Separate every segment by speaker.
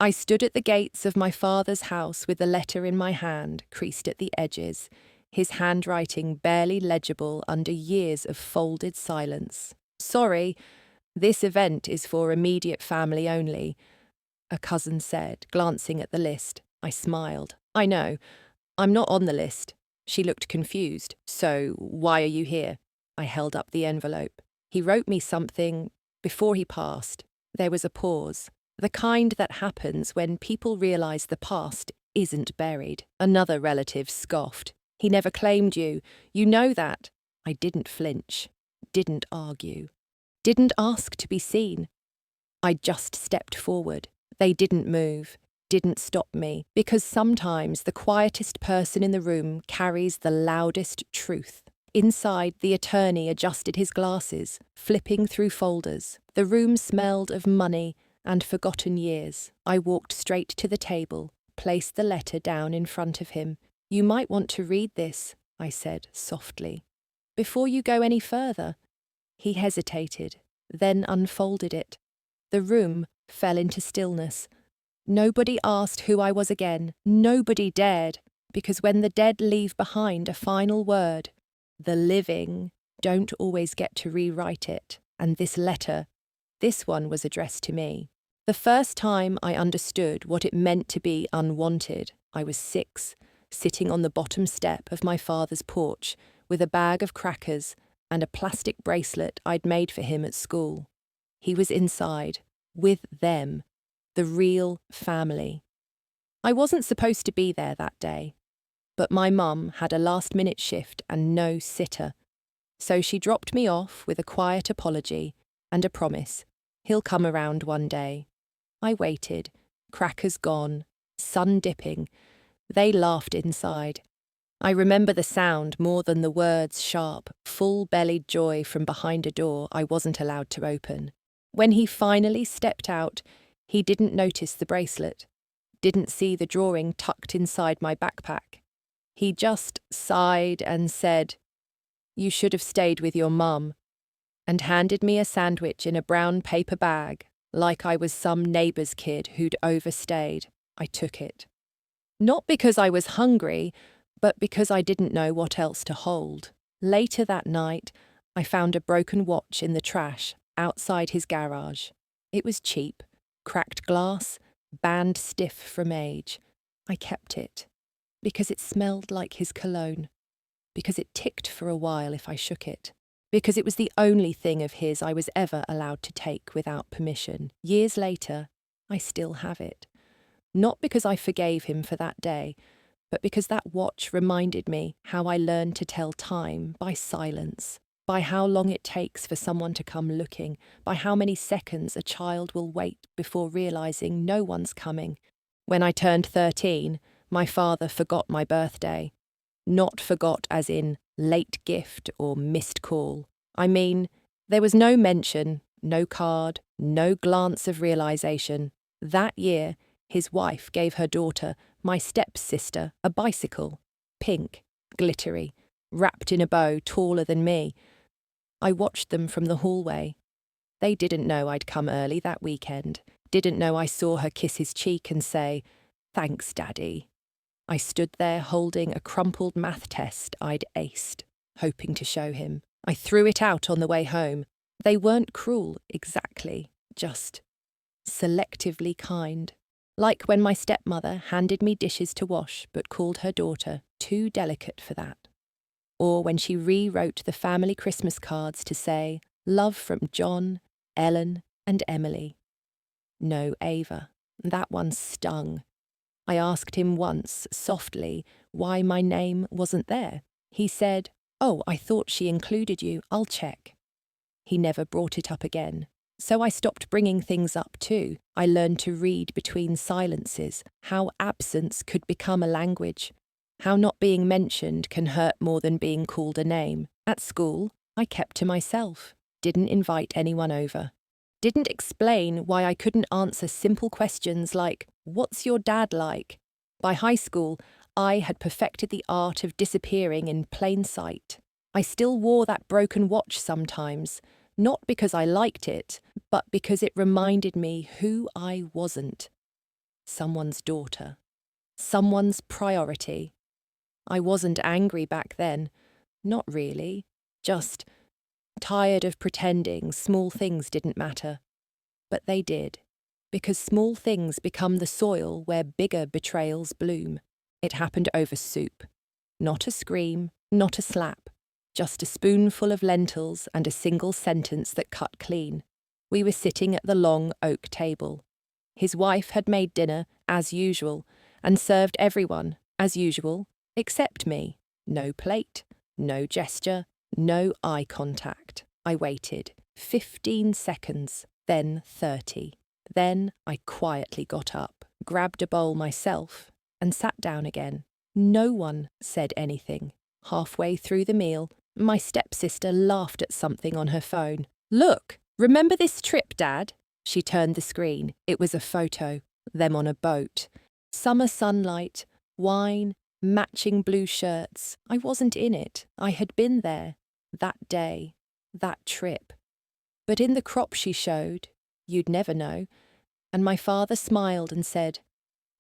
Speaker 1: I stood at the gates of my father's house with the letter in my hand, creased at the edges, his handwriting barely legible under years of folded silence. Sorry, this event is for immediate family only, a cousin said, glancing at the list. I smiled. I know. I'm not on the list. She looked confused. So, why are you here? I held up the envelope. He wrote me something before he passed. There was a pause. The kind that happens when people realize the past isn't buried. Another relative scoffed. He never claimed you. You know that. I didn't flinch. Didn't argue. Didn't ask to be seen. I just stepped forward. They didn't move. Didn't stop me, because sometimes the quietest person in the room carries the loudest truth. Inside, the attorney adjusted his glasses, flipping through folders. The room smelled of money and forgotten years. I walked straight to the table, placed the letter down in front of him. You might want to read this, I said softly. Before you go any further. He hesitated, then unfolded it. The room fell into stillness. Nobody asked who I was again. Nobody dared, because when the dead leave behind a final word, the living don't always get to rewrite it. And this letter, this one was addressed to me. The first time I understood what it meant to be unwanted, I was 6, sitting on the bottom step of my father's porch with a bag of crackers and a plastic bracelet I'd made for him at school. He was inside, with them, the real family. I wasn't supposed to be there that day, but my mum had a last-minute shift and no sitter, so she dropped me off with a quiet apology and a promise, he'll come around one day. I waited, crackers gone, sun dipping. They laughed inside. I remember the sound more than the words' sharp, full-bellied joy from behind a door I wasn't allowed to open. When he finally stepped out, he didn't notice the bracelet, didn't see the drawing tucked inside my backpack. He just sighed and said, "You should have stayed with your mum," and handed me a sandwich in a brown paper bag, like I was some neighbour's kid who'd overstayed. I took it. Not because I was hungry, but because I didn't know what else to hold. Later that night, I found a broken watch in the trash outside his garage. It was cheap, cracked glass, band stiff from age. I kept it, because it smelled like his cologne, because it ticked for a while if I shook it, because it was the only thing of his I was ever allowed to take without permission. Years later, I still have it. Not because I forgave him for that day, but because that watch reminded me how I learned to tell time by silence, by how long it takes for someone to come looking, by how many seconds a child will wait before realising no one's coming. When I turned 13, my father forgot my birthday. Not forgot as in late gift or missed call. I mean, there was no mention, no card, no glance of realisation. That year, his wife gave her daughter, my stepsister, a bicycle, pink, glittery, wrapped in a bow taller than me. I watched them from the hallway. They didn't know I'd come early that weekend, didn't know I saw her kiss his cheek and say, "Thanks, Daddy." I stood there holding a crumpled math test I'd aced, hoping to show him. I threw it out on the way home. They weren't cruel, exactly, just selectively kind. Like when my stepmother handed me dishes to wash but called her daughter too delicate for that. Or when she rewrote the family Christmas cards to say, "Love from John, Ellen, and Emily." No Ava. That one stung. I asked him once, softly, why my name wasn't there. He said, "Oh, I thought she included you. I'll check." He never brought it up again. So I stopped bringing things up too. I learned to read between silences, how absence could become a language, how not being mentioned can hurt more than being called a name. At school, I kept to myself, didn't invite anyone over, didn't explain why I couldn't answer simple questions like, "What's your dad like?" By high school, I had perfected the art of disappearing in plain sight. I still wore that broken watch sometimes, not because I liked it, but because it reminded me who I wasn't. someone's daughter, someone's priority. I wasn't angry back then, not really, just tired of pretending small things didn't matter. But they did, because small things become the soil where bigger betrayals bloom. It happened over soup. Not a scream, not a slap, just a spoonful of lentils and a single sentence that cut clean. We were sitting at the long oak table. His wife had made dinner, as usual, and served everyone, as usual, except me. No plate, no gesture, no eye contact. I waited 15 seconds, then 30. Then I quietly got up, grabbed a bowl myself, and sat down again. No one said anything. Halfway through the meal, my stepsister laughed at something on her phone. "Look, remember this trip, Dad?" She turned the screen. It was a photo, them on a boat. Summer sunlight, wine, matching blue shirts. I wasn't in it. I had been there. That day. That trip. But in the crop she showed, you'd never know. And my father smiled and said,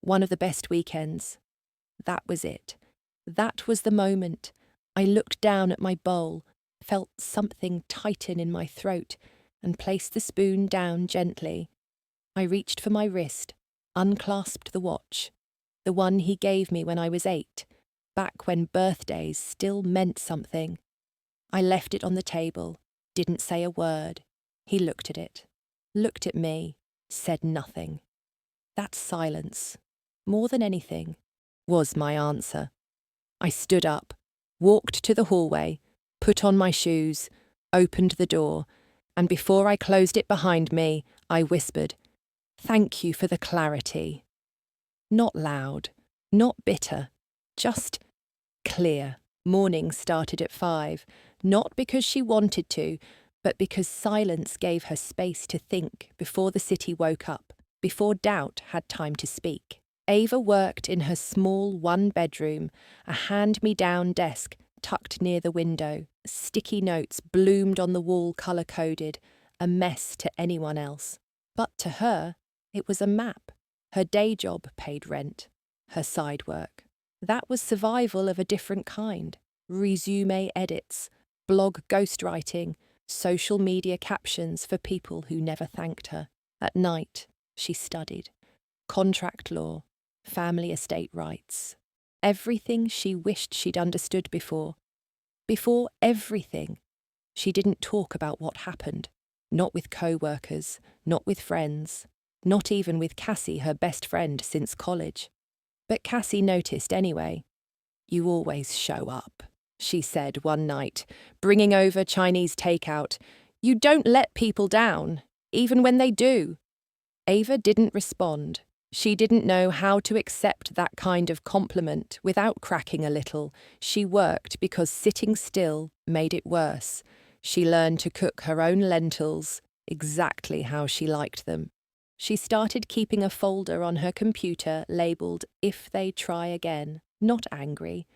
Speaker 1: "One of the best weekends." That was it. That was the moment. I looked down at my bowl, felt something tighten in my throat, and placed the spoon down gently. I reached for my wrist, unclasped the watch, the one he gave me when I was 8, back when birthdays still meant something. I left it on the table, didn't say a word. He looked at it, looked at me, said nothing. That silence, more than anything, was my answer. I stood up, walked to the hallway, put on my shoes, opened the door, and before I closed it behind me, I whispered, "Thank you for the clarity." Not loud, not bitter, just clear. Morning started at 5, not because she wanted to, but because silence gave her space to think before the city woke up, before doubt had time to speak. Ava worked in her small one-bedroom, a hand-me-down desk tucked near the window. Sticky notes bloomed on the wall colour-coded, a mess to anyone else. But to her, it was a map. Her day job paid rent, her side work. That was survival of a different kind. Resume edits, blog ghostwriting, social media captions for people who never thanked her. At night, she studied. Contract law, family estate rights. Everything she wished she'd understood before. Before everything. She didn't talk about what happened. Not with co-workers, not with friends, not even with Cassie, her best friend since college. But Cassie noticed anyway. "You always show up," she said one night, bringing over Chinese takeout. "You don't let people down, even when they do." Ava didn't respond. She didn't know how to accept that kind of compliment without cracking a little. She worked because sitting still made it worse. She learned to cook her own lentils exactly how she liked them. She started keeping a folder on her computer labelled "If They Try Again," not angry,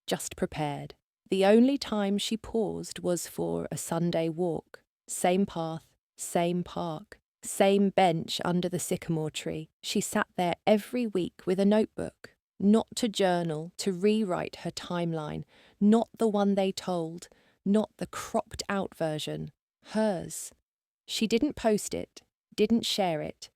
Speaker 1: just prepared. The only time she paused was for a Sunday walk. Same path, same park, same bench under the sycamore tree. She sat there every week with a notebook, not to journal, to rewrite her timeline, not the one they told, not the cropped-out version, hers. She didn't post it, didn't share it,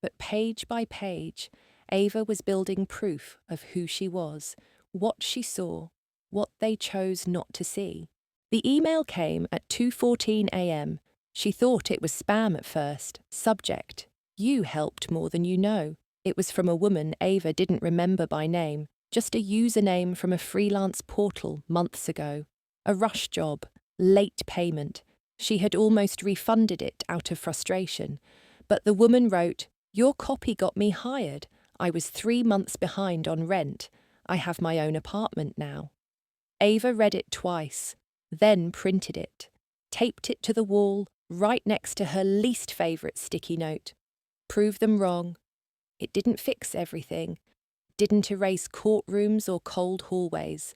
Speaker 1: but page by page, Ava was building proof of who she was, what she saw, what they chose not to see. The email came at 2:14 a.m. She thought it was spam at first. Subject: "You helped more than you know." It was from a woman Ava didn't remember by name, just a username from a freelance portal months ago. A rush job, late payment. She had almost refunded it out of frustration. But the woman wrote, "Your copy got me hired. I was 3 months behind on rent. I have my own apartment now." Ava read it twice, then printed it, taped it to the wall right next to her least favourite sticky note. Prove them wrong. It didn't fix everything, didn't erase courtrooms or cold hallways.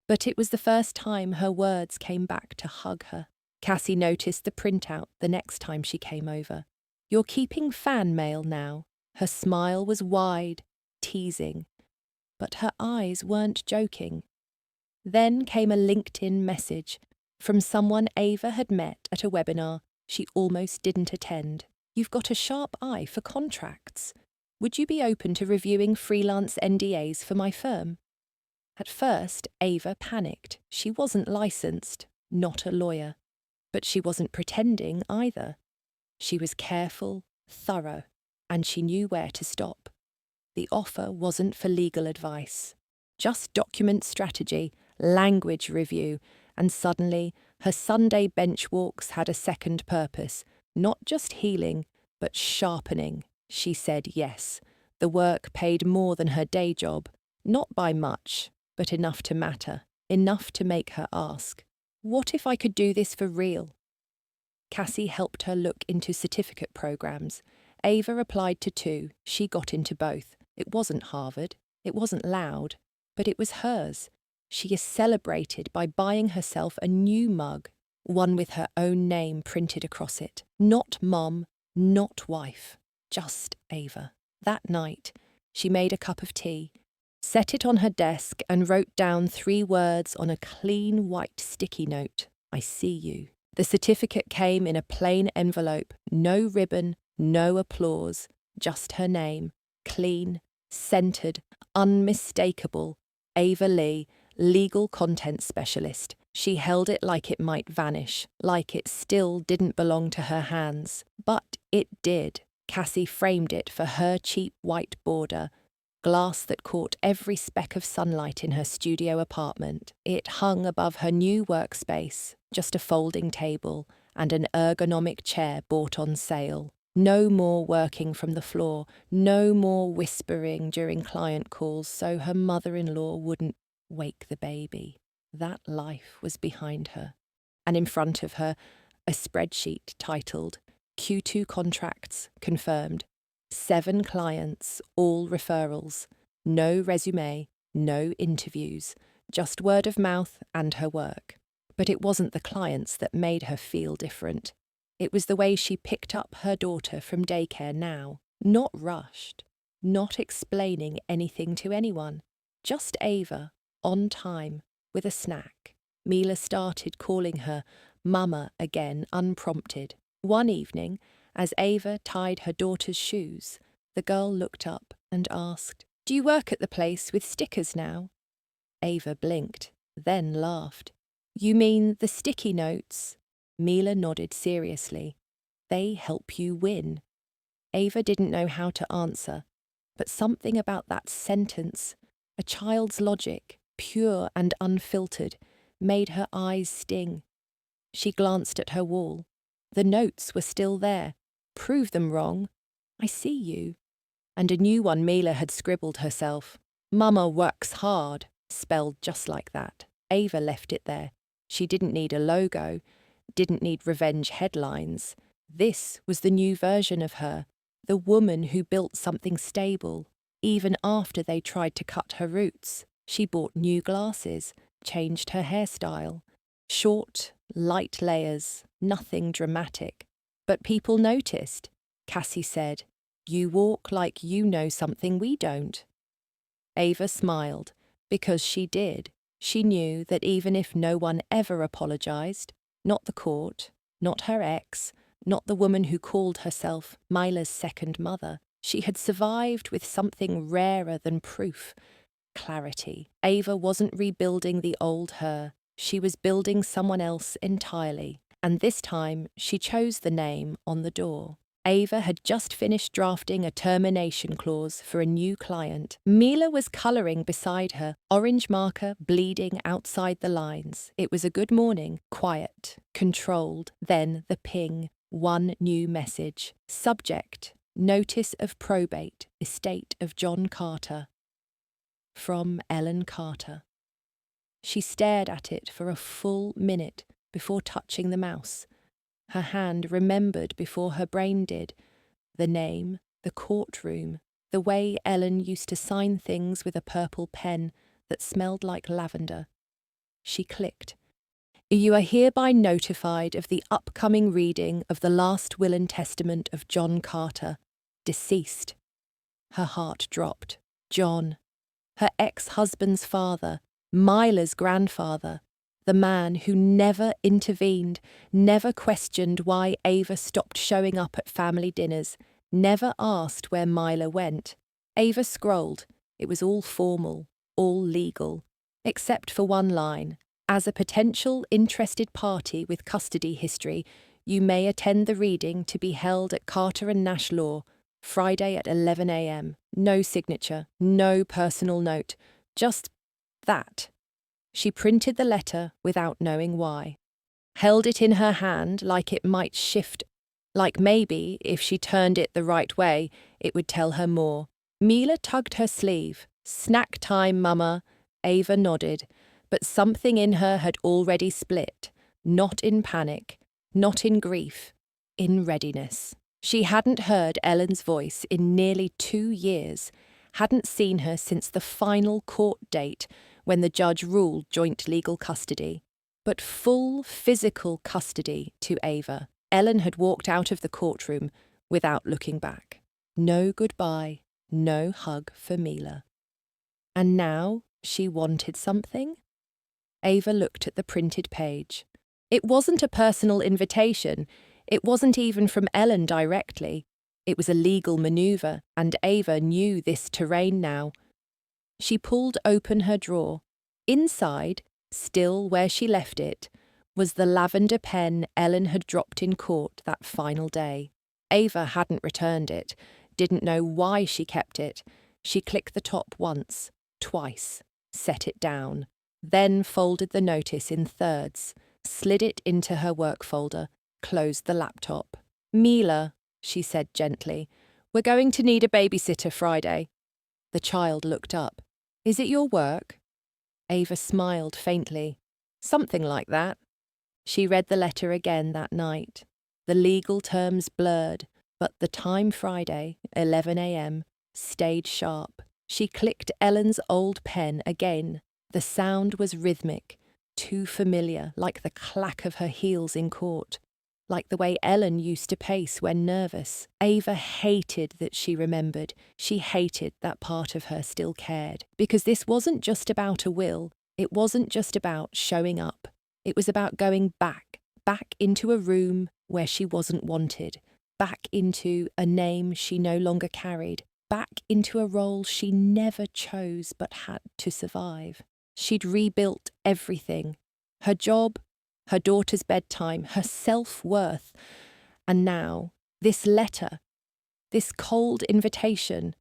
Speaker 1: But it was the first time her words came back to hug her. Cassie noticed the printout the next time she came over. "You're keeping fan mail now." Her smile was wide, teasing, but her eyes weren't joking. Then came a LinkedIn message from someone Ava had met at a webinar she almost didn't attend. "You've got a sharp eye for contracts. Would you be open to reviewing freelance NDAs for my firm?" At first, Ava panicked. She wasn't licensed, not a lawyer. But she wasn't pretending either. She was careful, thorough, and she knew where to stop. The offer wasn't for legal advice, just document strategy, language review, and suddenly her Sunday bench walks had a second purpose, not just healing, but sharpening. She said yes. The work paid more than her day job, not by much, but enough to matter, enough to make her ask, "What if I could do this for real?" Cassie helped her look into certificate programs. Ava applied to 2. She got into both. It wasn't Harvard. It wasn't loud. But it was hers. She is celebrated by buying herself a new mug, one with her own name printed across it. Not mom, not wife, just Ava. That night, she made a cup of tea, set it on her desk and wrote down 3 words on a clean white sticky note. "I see you." The certificate came in a plain envelope, no ribbon, no applause, just her name, clean, centered, unmistakable, Ava Lee, legal content specialist. She held it like it might vanish, like it still didn't belong to her hands. But it did. Cassie framed it for her cheap white border, glass that caught every speck of sunlight in her studio apartment. It hung above her new workspace, just a folding table and an ergonomic chair bought on sale. No more working from the floor, no more whispering during client calls so her mother-in-law wouldn't wake the baby. That life was behind her. And in front of her, a spreadsheet titled Q2 Contracts Confirmed. 7 clients, all referrals. No resume, no interviews, just word of mouth and her work. But it wasn't the clients that made her feel different. It was the way she picked up her daughter from daycare now, not rushed, not explaining anything to anyone, just Ava, on time, with a snack. Mila started calling her Mama again, unprompted. One evening, as Ava tied her daughter's shoes, the girl looked up and asked, "Do you work at the place with stickers now?" Ava blinked, then laughed. "You mean the sticky notes?" Mila nodded seriously. "They help you win." Ava didn't know how to answer, but something about that sentence, a child's logic, pure and unfiltered, made her eyes sting. She glanced at her wall. The notes were still there. "Prove them wrong. I see you." And a new one Mila had scribbled herself. "Mama works hard," spelled just like that. Ava left it there. She didn't need a logo, didn't need revenge headlines. This was the new version of her, the woman who built something stable, even after they tried to cut her roots. She bought new glasses, changed her hairstyle. Short, light layers, nothing dramatic. But people noticed. Cassie said, "You walk like you know something we don't." Ava smiled, because she did. She knew that even if no one ever apologized, not the court, not her ex, not the woman who called herself Mila's second mother, she had survived with something rarer than proof: clarity. Ava wasn't rebuilding the old her. She was building someone else entirely, and this time she chose the name on the door. Ava had just finished drafting a termination clause for a new client. Mila was colouring beside her, orange marker bleeding outside the lines. It was a good morning, quiet, controlled. Then the ping, one new message. Subject, notice of probate, estate of John Carter. From Ellen Carter. She stared at it for a full minute before touching the mouse. Her hand remembered before her brain did. The name, the courtroom, the way Ellen used to sign things with a purple pen that smelled like lavender. She clicked. "You are hereby notified of the upcoming reading of the last will and testament of John Carter, deceased. Her heart dropped. John. Her ex-husband's father, Mila's grandfather, the man who never intervened, never questioned why Ava stopped showing up at family dinners, never asked where Mila went. Ava scrolled. It was all formal, all legal, except for one line. As a potential interested party with custody history, you may attend the reading to be held at Carter and Nash Law, Friday at 11 a.m. No signature, no personal note, just that. She printed the letter without knowing why. Held it in her hand like it might shift, like maybe, if she turned it the right way, it would tell her more. Mila tugged her sleeve. Snack time, Mama. Ava nodded, but something in her had already split, not in panic, not in grief, in readiness. She hadn't heard Ellen's voice in nearly 2 years, hadn't seen her since the final court date when the judge ruled joint legal custody. But full physical custody to Ava. Ellen had walked out of the courtroom without looking back. No goodbye, no hug for Mila. And now she wanted something? Ava looked at the printed page. It wasn't a personal invitation. It wasn't even from Ellen directly. It was a legal maneuver, and Ava knew this terrain now. She pulled open her drawer. Inside, still where she left it, was the lavender pen Ellen had dropped in court that final day. Ava hadn't returned it, didn't know why she kept it. She clicked the top once, twice, set it down, then folded the notice in thirds, slid it into her work folder, closed the laptop. Mila, she said gently, we're going to need a babysitter Friday. The child looked up. Is it your work? Ava smiled faintly. Something like that. She read the letter again that night. The legal terms blurred, but the time Friday, 11 a.m., stayed sharp. She clicked Ellen's old pen again. The sound was rhythmic, too familiar, like the clack of her heels in court, like the way Ellen used to pace when nervous. Ava hated that she remembered. She hated that part of her still cared. Because this wasn't just about a will. It wasn't just about showing up. It was about going back into a room where she wasn't wanted, back into a name she no longer carried, back into a role she never chose but had to survive. She'd rebuilt everything. Her job, her daughter's bedtime, her self-worth. And now, this letter, this cold invitation,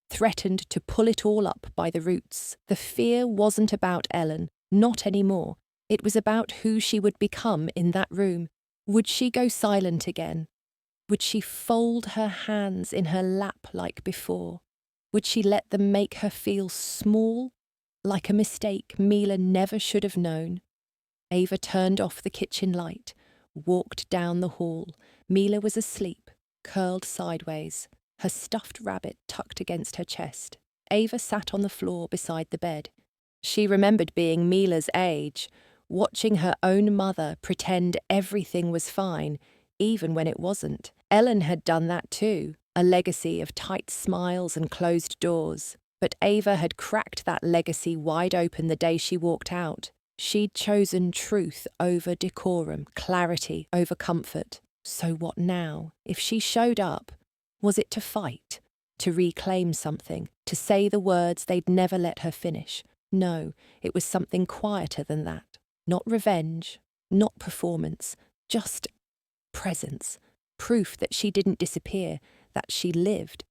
Speaker 1: threatened to pull it all up by the roots. The fear wasn't about Ellen, not anymore. It was about who she would become in that room. Would she go silent again? Would she fold her hands in her lap like before? Would she let them make her feel small, like a mistake Mila never should have known? Ava turned off the kitchen light, walked down the hall. Mila was asleep, curled sideways, her stuffed rabbit tucked against her chest. Ava sat on the floor beside the bed. She remembered being Mila's age, watching her own mother pretend everything was fine, even when it wasn't. Ellen had done that too, a legacy of tight smiles and closed doors. But Ava had cracked that legacy wide open the day she walked out. She'd chosen truth over decorum, clarity over comfort. So what now? If she showed up, was it to fight, to reclaim something, to say the words they'd never let her finish? No, it was something quieter than that. Not revenge, not performance, just presence. Proof that she didn't disappear, that she lived,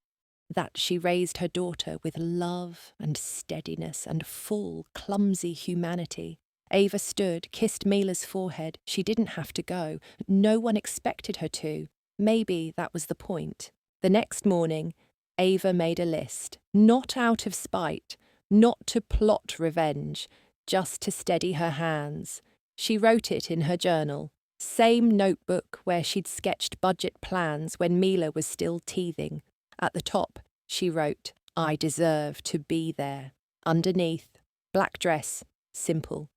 Speaker 1: that she raised her daughter with love and steadiness and full, clumsy humanity. Ava stood, kissed Mila's forehead. She didn't have to go. No one expected her to. Maybe that was the point. The next morning, Ava made a list. Not out of spite, not to plot revenge, just to steady her hands. She wrote it in her journal. Same notebook where she'd sketched budget plans when Mila was still teething. At the top, she wrote, I deserve to be there. Underneath, black dress, simple.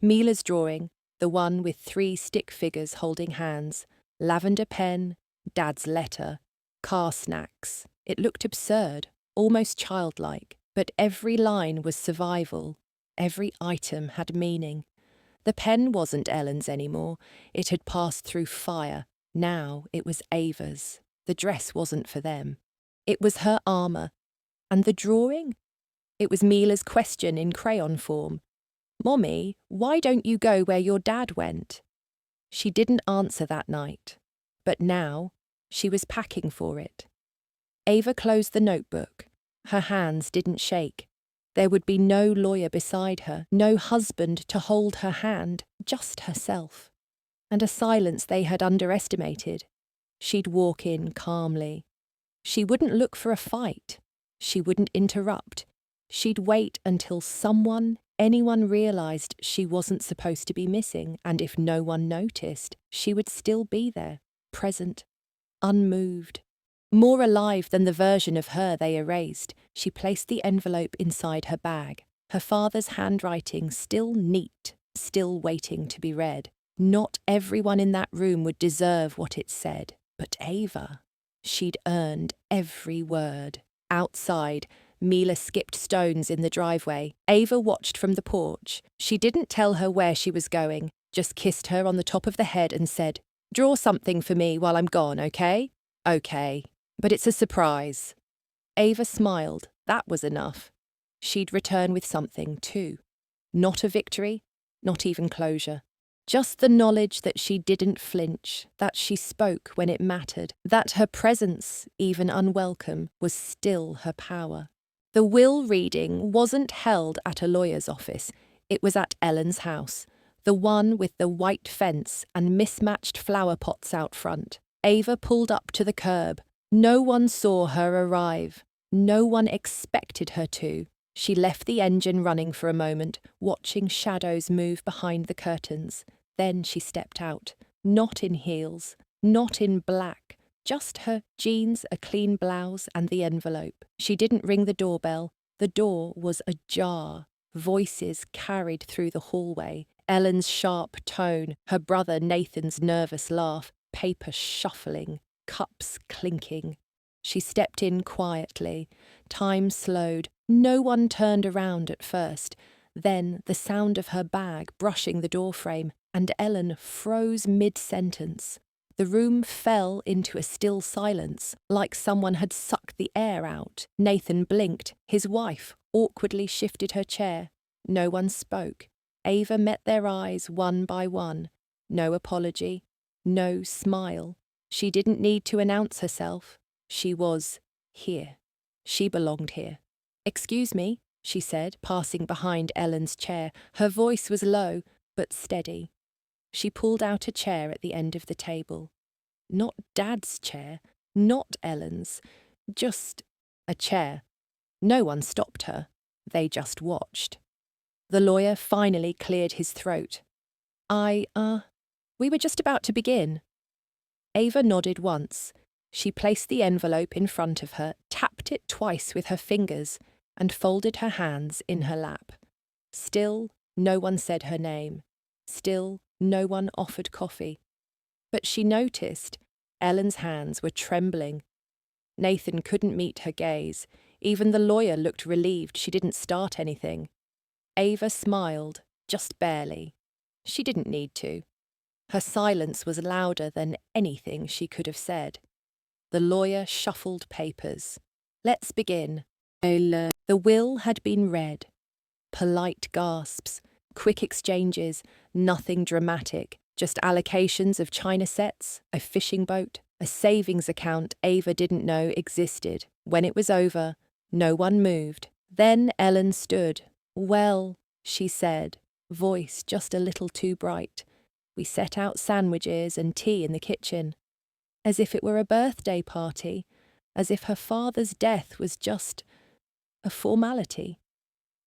Speaker 1: Mila's drawing, the one with 3 stick figures holding hands, lavender pen, Dad's letter, car snacks. It looked absurd, almost childlike, but every line was survival. Every item had meaning. The pen wasn't Ellen's anymore. It had passed through fire. Now it was Ava's. The dress wasn't for them. It was her armour. And the drawing? It was Mila's question in crayon form. "Mommy, why don't you go where your dad went?" She didn't answer that night. But now, she was packing for it. Ava closed the notebook. Her hands didn't shake. There would be no lawyer beside her, no husband to hold her hand, just herself. And a silence they had underestimated. She'd walk in calmly. She wouldn't look for a fight. She wouldn't interrupt. She'd wait until anyone realised she wasn't supposed to be missing, and if no one noticed, she would still be there, present, unmoved. More alive than the version of her they erased, she placed the envelope inside her bag, her father's handwriting still neat, still waiting to be read. Not everyone in that room would deserve what it said, but Ava. She'd earned every word. Outside, Mila skipped stones in the driveway. Ava watched from the porch. She didn't tell her where she was going, just kissed her on the top of the head and said, "Draw something for me while I'm gone, okay?" "Okay. But it's a surprise." Ava smiled. That was enough. She'd return with something, too. Not a victory, not even closure. Just the knowledge that she didn't flinch, that she spoke when it mattered, that her presence, even unwelcome, was still her power. The will reading wasn't held at a lawyer's office. It was at Ellen's house, the one with the white fence and mismatched flower pots out front. Ava pulled up to the curb. No one saw her arrive. No one expected her to. She left the engine running for a moment, watching shadows move behind the curtains. Then she stepped out, not in heels, not in black, just her jeans, a clean blouse, and the envelope. She didn't ring the doorbell. The door was ajar. Voices carried through the hallway. Ellen's sharp tone, her brother Nathan's nervous laugh, paper shuffling, cups clinking. She stepped in quietly. Time slowed. No one turned around at first. Then the sound of her bag brushing the doorframe, and Ellen froze mid-sentence. The room fell into a still silence, like someone had sucked the air out. Nathan blinked. His wife awkwardly shifted her chair. No one spoke. Ava met their eyes one by one. No apology. No smile. She didn't need to announce herself. She was here. She belonged here. "Excuse me," she said, passing behind Ellen's chair. Her voice was low, but steady. She pulled out a chair at the end of the table. Not Dad's chair, not Ellen's, just a chair. No one stopped her. They just watched. The lawyer finally cleared his throat. We were just about to begin." Ava nodded once. She placed the envelope in front of her, tapped it twice with her fingers, and folded her hands in her lap. Still, no one said her name. Still, no one offered coffee. But she noticed Ellen's hands were trembling. Nathan couldn't meet her gaze. Even the lawyer looked relieved she didn't start anything. Ava smiled, just barely. She didn't need to. Her silence was louder than anything she could have said. The lawyer shuffled papers. "Let's begin." The will had been read. Polite gasps, quick exchanges, nothing dramatic, just allocations of china sets, a fishing boat, a savings account Ava didn't know existed. When it was over, no one moved. Then Ellen stood. "Well," she said, voice just a little too bright. "We set out sandwiches and tea in the kitchen." As if it were a birthday party, as if her father's death was just a formality.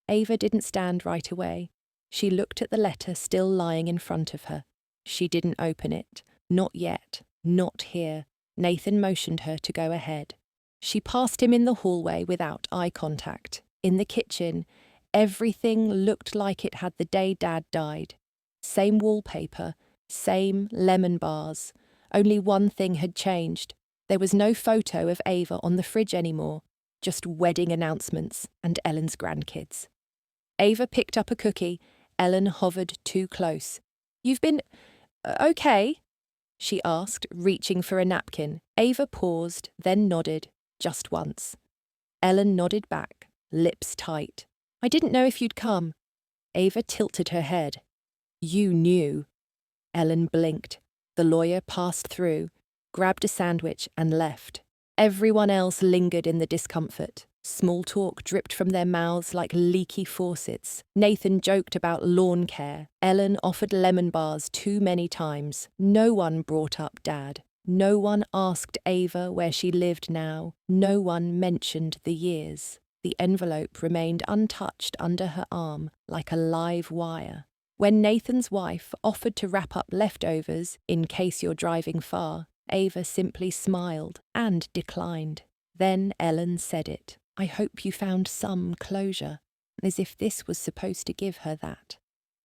Speaker 1: Ava didn't stand right away. She looked at the letter still lying in front of her. She didn't open it. Not yet. Not here. Nathan motioned her to go ahead. She passed him in the hallway without eye contact. In the kitchen, everything looked like it had the day Dad died. Same wallpaper, same lemon bars. Only one thing had changed. There was no photo of Ava on the fridge anymore. just wedding announcements and Ellen's grandkids. Ava picked up a cookie. Ellen hovered too close. "You've been okay?" she asked, reaching for a napkin. Ava paused, then nodded, just once. Ellen nodded back, lips tight. "I didn't know if you'd come." Ava tilted her head. "You knew." Ellen blinked. The lawyer passed through, grabbed a sandwich and left. Everyone else lingered in the discomfort. Small talk dripped from their mouths like leaky faucets. Nathan joked about lawn care. Ellen offered lemon bars too many times. No one brought up Dad. No one asked Ava where she lived now. No one mentioned the years. The envelope remained untouched under her arm, like a live wire. When Nathan's wife offered to wrap up leftovers in case you're driving far, Ava simply smiled and declined. Then Ellen said it. "I hope you found some closure," as if this was supposed to give her that.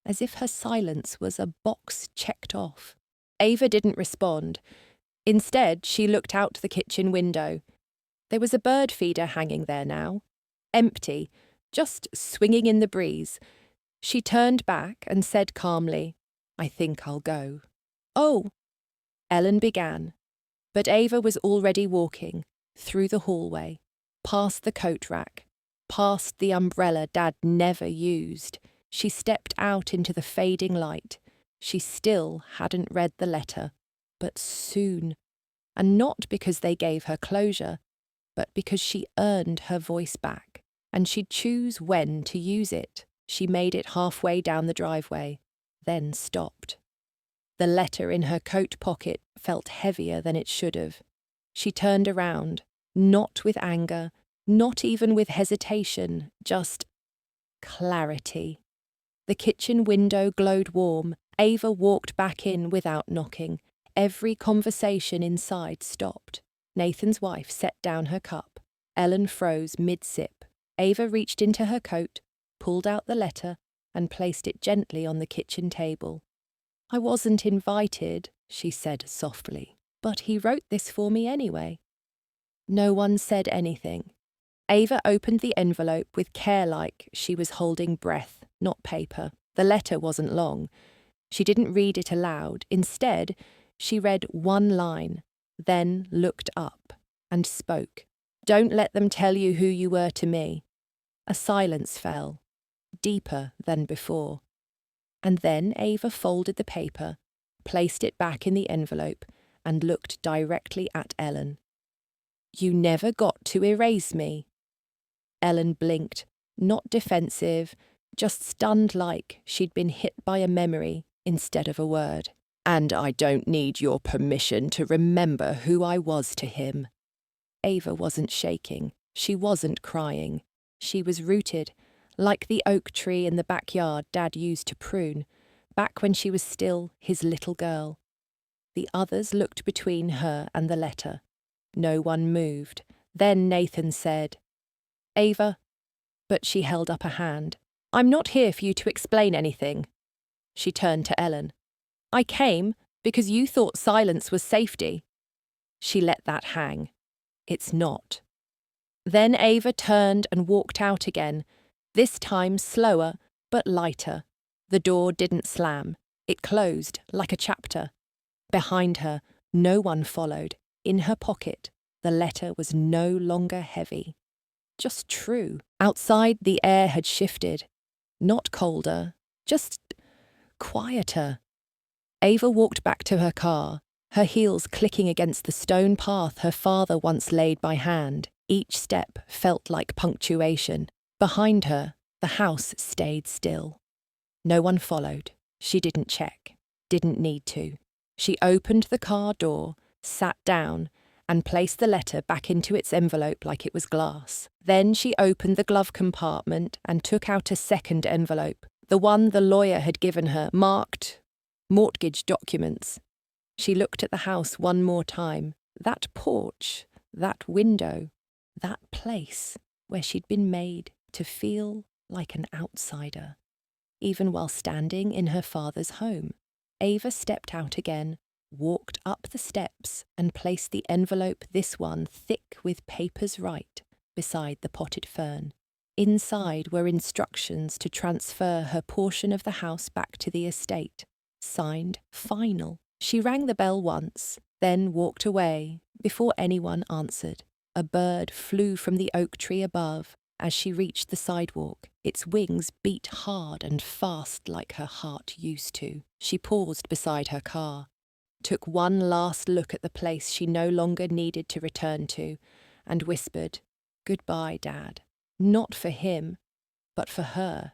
Speaker 1: As if her silence was a box checked off. Ava didn't respond. Instead, she looked out the kitchen window. There was a bird feeder hanging there now. Empty, just swinging in the breeze. She turned back and said calmly, "I think I'll go." "Oh," Ellen began, but Ava was already walking, through the hallway, past the coat rack, past the umbrella Dad never used. She stepped out into the fading light. She still hadn't read the letter, but soon. And not because they gave her closure, but because she earned her voice back, and she'd choose when to use it. She made it halfway down the driveway, then stopped. The letter in her coat pocket felt heavier than it should have. She turned around, not with anger, not even with hesitation, just clarity. The kitchen window glowed warm. Ava walked back in without knocking. Every conversation inside stopped. Nathan's wife set down her cup. Ellen froze mid-sip. Ava reached into her coat, pulled out the letter, and placed it gently on the kitchen table. "I wasn't invited," she said softly, "but he wrote this for me anyway." No one said anything. Ava opened the envelope with care like she was holding breath, not paper. The letter wasn't long. She didn't read it aloud. Instead, she read one line, then looked up and spoke. "Don't let them tell you who you were to me." A silence fell, deeper than before. And then Ava folded the paper, placed it back in the envelope, and looked directly at Ellen. "You never got to erase me." Ellen blinked, not defensive, just stunned like she'd been hit by a memory instead of a word. "And I don't need your permission to remember who I was to him." Ava wasn't shaking. She wasn't crying. She was rooted, like the oak tree in the backyard Dad used to prune, back when she was still his little girl. The others looked between her and the letter. No one moved. Then Nathan said, "Ava," but she held up a hand. "I'm not here for you to explain anything." She turned to Ellen. "I came because you thought silence was safety." She let that hang. "It's not." Then Ava turned and walked out again, this time slower but lighter. The door didn't slam. It closed like a chapter. Behind her, no one followed. In her pocket, the letter was no longer heavy. Just true. Outside, the air had shifted. Not colder, just quieter. Ava walked back to her car, her heels clicking against the stone path her father once laid by hand. Each step felt like punctuation. Behind her, the house stayed still. No one followed. She didn't check. Didn't need to. She opened the car door, sat down, and placed the letter back into its envelope like it was glass. Then she opened the glove compartment and took out a second envelope, the one the lawyer had given her, marked mortgage documents. She looked at the house one more time. That porch, that window, that place where she'd been made to feel like an outsider. Even while standing in her father's home, Ava stepped out again, walked up the steps and placed the envelope, this one thick with papers right, beside the potted fern. Inside were instructions to transfer her portion of the house back to the estate. Signed, Final. She rang the bell once, then walked away before anyone answered. A bird flew from the oak tree above. As she reached the sidewalk, its wings beat hard and fast like her heart used to. She paused beside her car, took one last look at the place she no longer needed to return to, and whispered, "Goodbye, Dad." Not for him, but for her.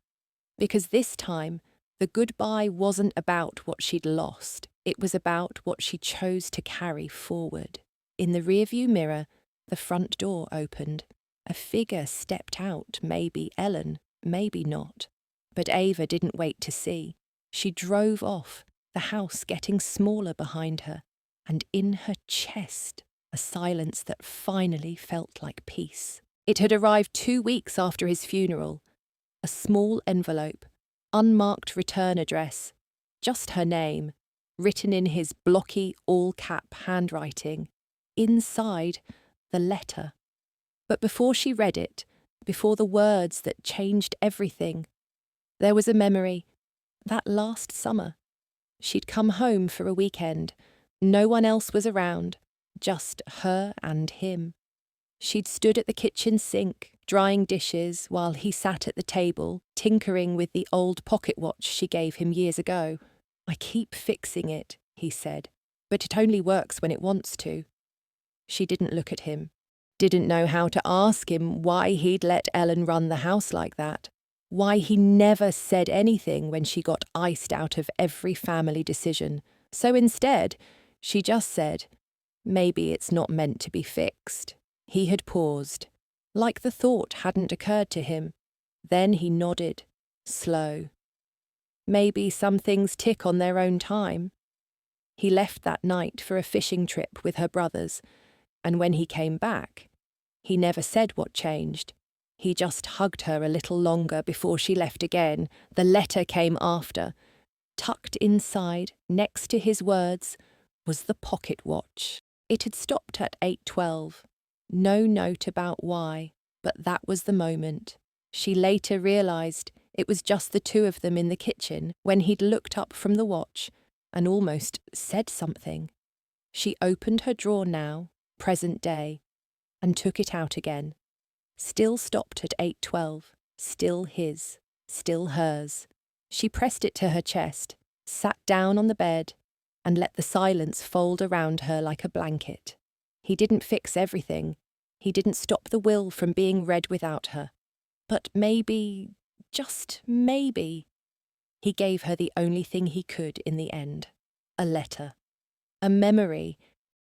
Speaker 1: Because this time, the goodbye wasn't about what she'd lost. It was about what she chose to carry forward. In the rearview mirror, the front door opened. A figure stepped out, maybe Ellen, maybe not. But Ava didn't wait to see. She drove off, the house getting smaller behind her, and in her chest, a silence that finally felt like peace. It had arrived 2 weeks after his funeral. A small envelope, unmarked return address, just her name, written in his blocky, all-cap handwriting. Inside, the letter. But before she read it, before the words that changed everything, there was a memory. That last summer. She'd come home for a weekend. No one else was around, just her and him. She'd stood at the kitchen sink, drying dishes, while he sat at the table, tinkering with the old pocket watch she gave him years ago. "I keep fixing it," he said, "but it only works when it wants to." She didn't look at him. Didn't know how to ask him why he'd let Ellen run the house like that, why he never said anything when she got iced out of every family decision. So instead, she just said, "Maybe it's not meant to be fixed." He had paused, like the thought hadn't occurred to him. Then he nodded, slow. "Maybe some things tick on their own time." He left that night for a fishing trip with her brothers, and when he came back, he never said what changed. He just hugged her a little longer before she left again. The letter came after. Tucked inside, next to his words, was the pocket watch. It had stopped at 8:12. No note about why, but that was the moment. She later realised it was just the two of them in the kitchen when he'd looked up from the watch and almost said something. She opened her drawer now, present day, and took it out again. Still stopped at 8:12, still his, still hers. She pressed it to her chest, sat down on the bed, and let the silence fold around her like a blanket. He didn't fix everything. He didn't stop the will from being read without her. But maybe, just maybe, he gave her the only thing he could in the end. A letter. A memory.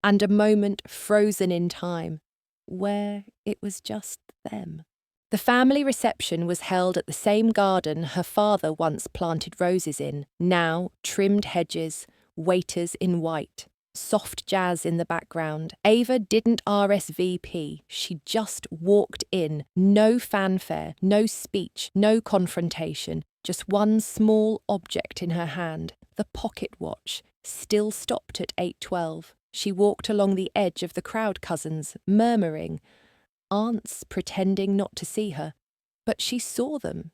Speaker 1: And a moment frozen in time, where it was just them. The family reception was held at the same garden her father once planted roses in, now trimmed hedges, waiters in white, soft jazz in the background. Ava didn't RSVP, she just walked in, no fanfare, no speech, no confrontation, just one small object in her hand, the pocket watch, still stopped at 8:12. She walked along the edge of the crowd, cousins, murmuring, aunts pretending not to see her. But she saw them,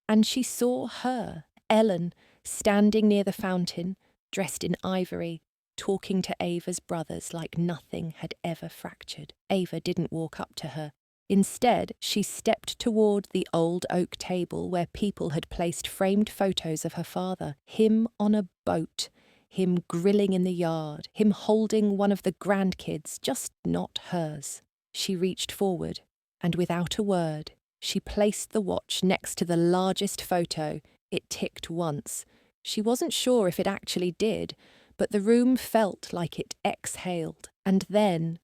Speaker 1: and she saw her, Ellen, standing near the fountain, dressed in ivory, talking to Ava's brothers like nothing had ever fractured. Ava didn't walk up to her. Instead, she stepped toward the old oak table where people had placed framed photos of her father, him on a boat, him grilling in the yard, him holding one of the grandkids, just not hers. She reached forward, and without a word, she placed the watch next to the largest photo. It ticked once. She wasn't sure if it actually did, but the room felt like it exhaled. And then,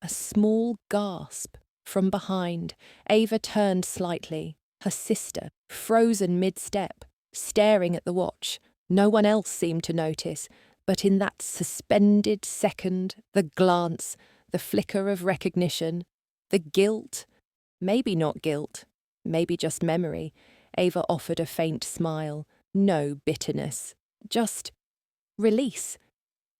Speaker 1: a small gasp from behind. Ava turned slightly, her sister, frozen mid-step, staring at the watch. No one else seemed to notice, but in that suspended second, the glance, the flicker of recognition, the guilt, maybe not guilt, maybe just memory, Ava offered a faint smile. No bitterness, just release.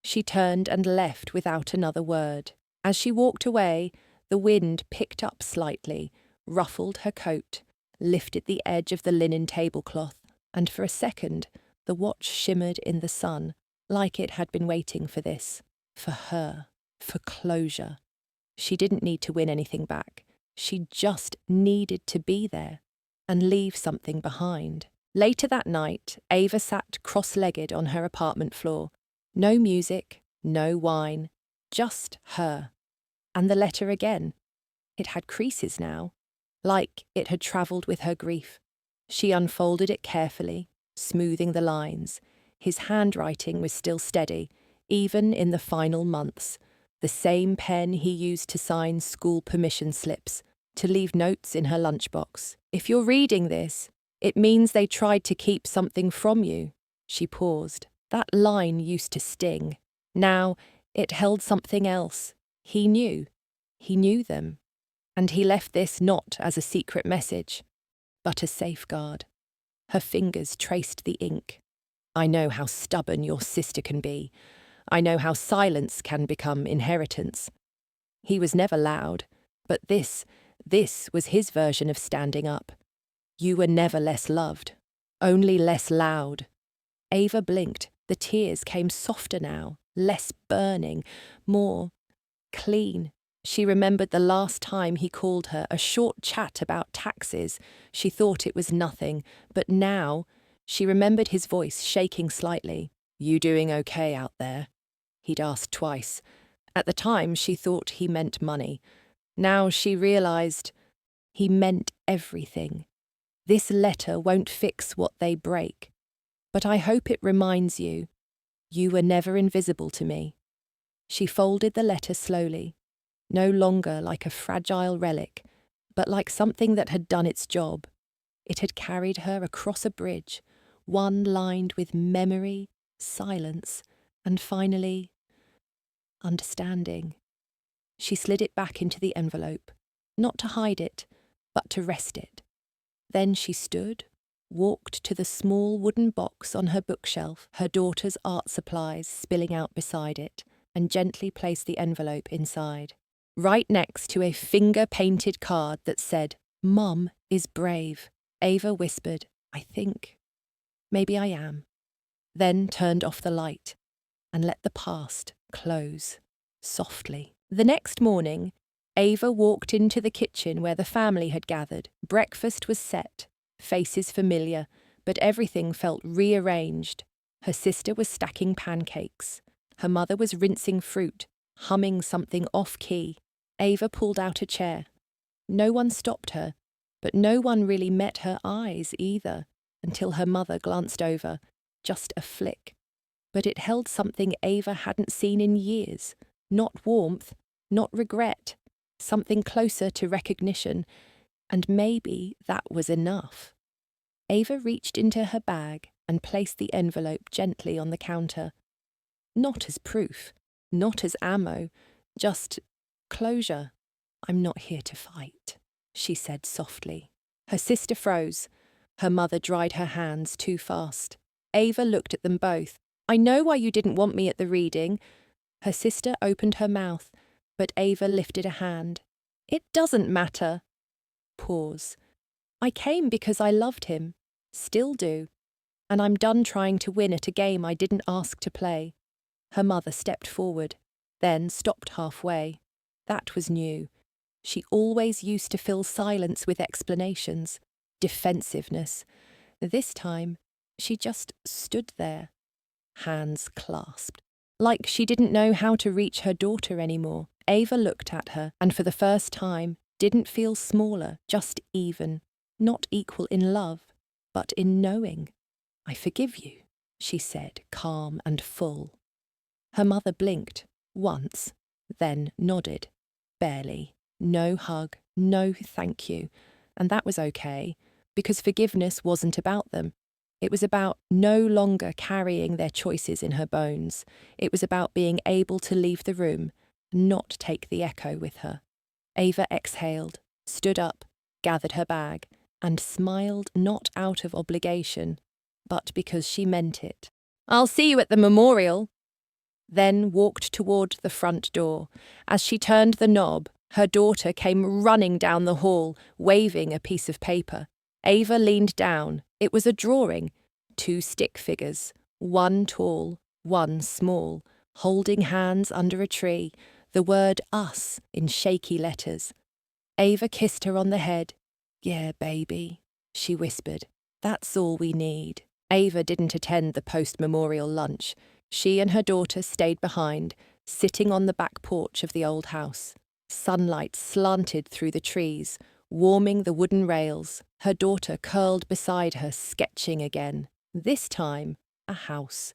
Speaker 1: She turned and left without another word. As she walked away, The wind picked up slightly, ruffled her coat, lifted the edge of the linen tablecloth, and for a second the watch shimmered in the sun, like it had been waiting for this, for her, for closure. She didn't need to win anything back. She just needed to be there and leave something behind. Later that night, Ava sat cross-legged on her apartment floor. No music, no wine, just her. And the letter again. It had creases now, like it had travelled with her grief. She unfolded it carefully, smoothing the lines. His handwriting was still steady, even in the final months. The same pen he used to sign school permission slips, to leave notes in her lunchbox. If you're reading this, it means they tried to keep something from you. She paused. That line used to sting. Now it held something else. He knew. He knew them. And he left this not as a secret message, but a safeguard. Her fingers traced the ink. I know how stubborn your sister can be. I know how silence can become inheritance. He was never loud, but this was his version of standing up. You were never less loved, only less loud. Ava blinked. The tears came softer now, less burning, more clean. She remembered the last time he called her, a short chat about taxes. She thought it was nothing, but now she remembered his voice shaking slightly. You doing okay out there? He'd asked twice. At the time, she thought he meant money. Now she realised he meant everything. This letter won't fix what they break, but I hope it reminds you, you were never invisible to me. She folded the letter slowly, no longer like a fragile relic, but like something that had done its job. It had carried her across a bridge, one lined with memory, silence, and finally, understanding. She slid it back into the envelope, not to hide it, but to rest it. Then she stood, walked to the small wooden box on her bookshelf, her daughter's art supplies spilling out beside it, and gently placed the envelope inside. Right next to a finger-painted card that said, Mum is brave, Ava whispered, I think. Maybe I am. Then turned off the light and let the past close, softly. The next morning, Ava walked into the kitchen where the family had gathered. Breakfast was set, faces familiar, but everything felt rearranged. Her sister was stacking pancakes. Her mother was rinsing fruit, humming something off-key. Ava pulled out a chair. No one stopped her, but no one really met her eyes either, until her mother glanced over, just a flick. But it held something Ava hadn't seen in years. Not warmth, not regret, something closer to recognition, and maybe that was enough. Ava reached into her bag and placed the envelope gently on the counter. Not as proof, not as ammo, just closure. I'm not here to fight, she said softly. Her sister froze. Her mother dried her hands too fast. Ava looked at them both. I know why you didn't want me at the reading. Her sister opened her mouth, but Ava lifted a hand. It doesn't matter. Pause. I came because I loved him. Still do. And I'm done trying to win at a game I didn't ask to play. Her mother stepped forward, then stopped halfway. That was new. She always used to fill silence with explanations, defensiveness. This time, she just stood there, hands clasped. Like she didn't know how to reach her daughter anymore. Ava looked at her, and for the first time, didn't feel smaller, just even, not equal in love, but in knowing. I forgive you, she said, calm and full. Her mother blinked, once, then nodded. Barely. No hug, no thank you. And that was okay, because forgiveness wasn't about them. It was about no longer carrying their choices in her bones. It was about being able to leave the room, not take the echo with her. Ava exhaled, stood up, gathered her bag, and smiled not out of obligation, but because she meant it. I'll see you at the memorial. Then walked toward the front door. As she turned the knob, Her daughter came running down the hall, waving a piece of paper. Ava leaned down. It was a drawing. 2 stick figures, one tall, one small, holding hands under a tree, the word us in shaky letters. Ava kissed her on the head. "Yeah, baby," she whispered. "That's all we need." Ava didn't attend the post-memorial lunch. She and her daughter stayed behind, sitting on the back porch of the old house. Sunlight slanted through the trees, warming the wooden rails. Her daughter curled beside her, sketching again. This time, a house,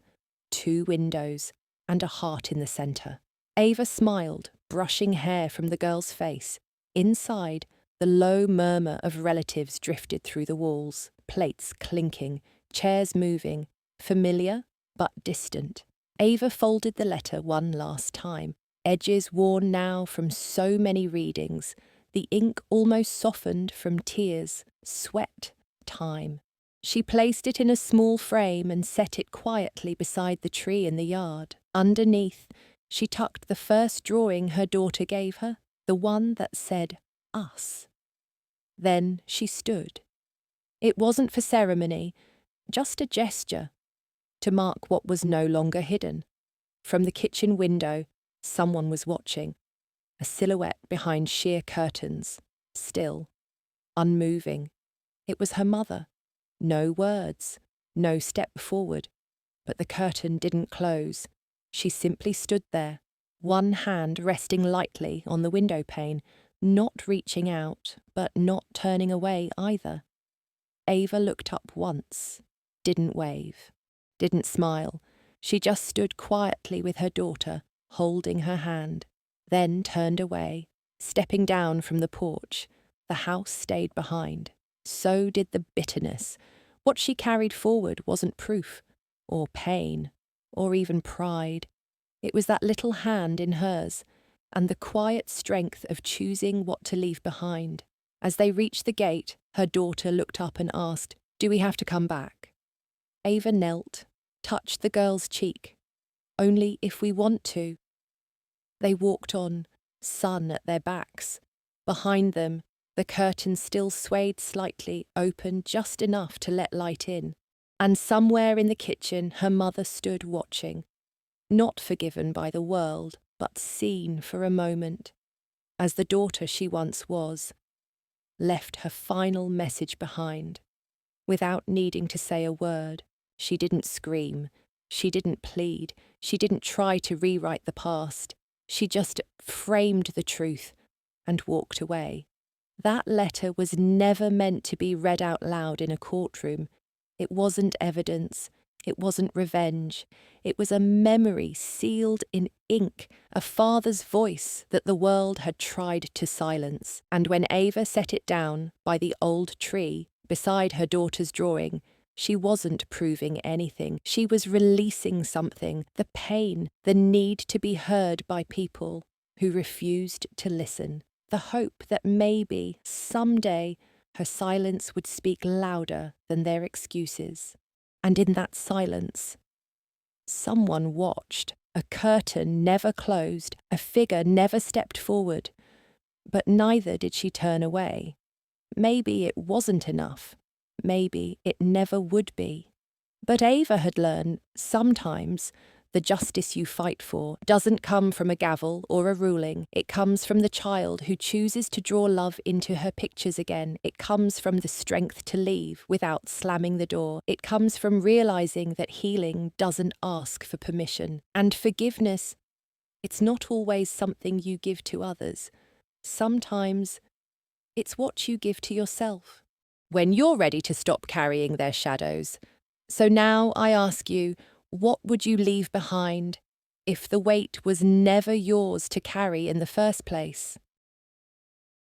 Speaker 1: 2 windows, and a heart in the centre. Ava smiled, brushing hair from the girl's face. Inside, the low murmur of relatives drifted through the walls, plates clinking, chairs moving, familiar but distant. Ava folded the letter one last time, edges worn now from so many readings, the ink almost softened from tears, sweat, time. She placed it in a small frame and set it quietly beside the tree in the yard. Underneath, she tucked the first drawing her daughter gave her, the one that said, "Us." Then she stood. It wasn't for ceremony, just a gesture, to mark what was no longer hidden. From the kitchen window, someone was watching, a silhouette behind sheer curtains, still, unmoving. It was her mother. No words, no step forward, but the curtain didn't close. She simply stood there, one hand resting lightly on the window pane, not reaching out, but not turning away either. Ava looked up once, didn't wave, didn't smile. She just stood quietly with her daughter, holding her hand, then turned away, stepping down from the porch. The house stayed behind. So did the bitterness. What she carried forward wasn't proof, or pain, or even pride. It was that little hand in hers, and the quiet strength of choosing what to leave behind. As they reached the gate, her daughter looked up and asked, "Do we have to come back?" Ava knelt, touched the girl's cheek. "Only if we want to." They walked on, sun at their backs. Behind them, the curtain still swayed slightly, open just enough to let light in. And somewhere in the kitchen, her mother stood watching, not forgiven by the world, but seen for a moment, as the daughter she once was, left her final message behind. Without needing to say a word, she didn't scream, she didn't plead, she didn't try to rewrite the past. She just framed the truth and walked away. That letter was never meant to be read out loud in a courtroom. It wasn't evidence. It wasn't revenge. It was a memory sealed in ink, a father's voice that the world had tried to silence. And when Ava set it down by the old tree beside her daughter's drawing, she wasn't proving anything. She was releasing something, the pain, the need to be heard by people who refused to listen. The hope that maybe, someday, her silence would speak louder than their excuses. And in that silence, someone watched. A curtain never closed, a figure never stepped forward. But neither did she turn away. Maybe it wasn't enough. Maybe it never would be. But Ava had learned, sometimes, the justice you fight for doesn't come from a gavel or a ruling. It comes from the child who chooses to draw love into her pictures again. It comes from the strength to leave without slamming the door. It comes from realizing that healing doesn't ask for permission. And forgiveness, it's not always something you give to others. Sometimes it's what you give to yourself when you're ready to stop carrying their shadows. So now I ask you, what would you leave behind if the weight was never yours to carry in the first place?